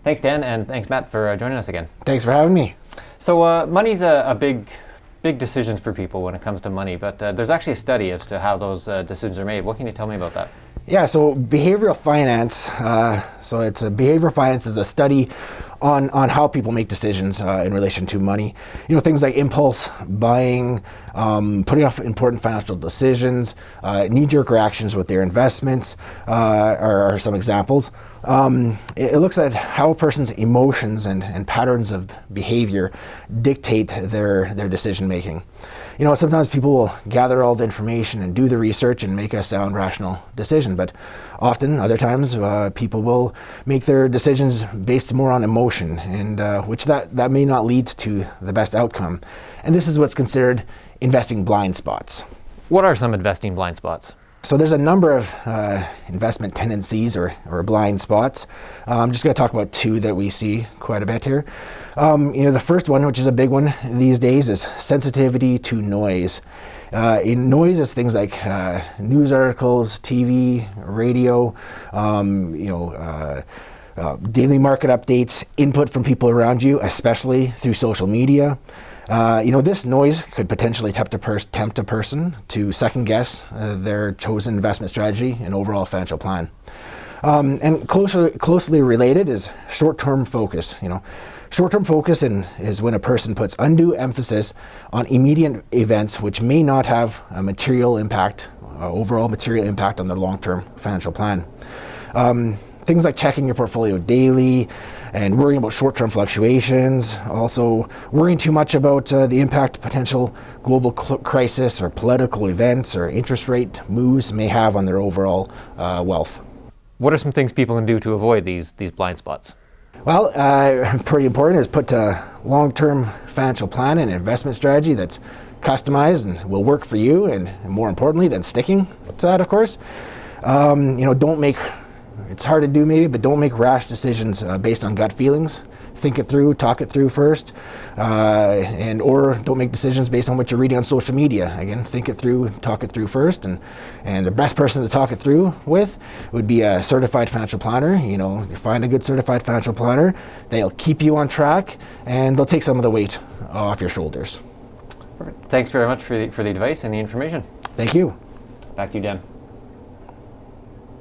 Thanks, Dan, and thanks, Matt, for joining us again. Thanks for having me. So money's a big decisions for people when it comes to money, but there's actually a study as to how those decisions are made. What can you tell me about that? Yeah, so behavioral finance, behavioral finance is the study on how people make decisions in relation to money. You know, things like impulse buying, putting off important financial decisions, knee-jerk reactions with their investments are some examples. It looks at how a person's emotions and patterns of behavior dictate their decision making. You know, sometimes people will gather all the information and do the research and make a sound, rational decision, but often, other times, people will make their decisions based more on emotion, and which that may not lead to the best outcome. And this is what's considered investing blind spots. What are some investing blind spots? So there's a number of investment tendencies or blind spots. I'm just going to talk about two that we see quite a bit here. The first one, which is a big one these days, is sensitivity to noise. In noise is things like news articles, TV, radio, daily market updates, input from people around you, especially through social media. This noise could potentially tempt a person to second guess their chosen investment strategy and overall financial plan. And closely related is short-term focus. Short-term focus is when a person puts undue emphasis on immediate events which may not have a overall material impact on their long-term financial plan. Things like checking your portfolio daily and worrying about short-term fluctuations, also worrying too much about the impact potential global crisis or political events or interest rate moves may have on their overall wealth. What are some things people can do to avoid these blind spots? Well, pretty important is put a long-term financial plan and investment strategy that's customized and will work for you, and more importantly than sticking to that, of course. It's hard to do maybe, but don't make rash decisions based on gut feelings. Think it through, talk it through first, or don't make decisions based on what you're reading on social media. Again, think it through, talk it through first, and the best person to talk it through with would be a certified financial planner. You find a good certified financial planner, they'll keep you on track, and they'll take some of the weight off your shoulders. Perfect. Thanks very much for the advice and the information. Thank you. Back to you, Dan.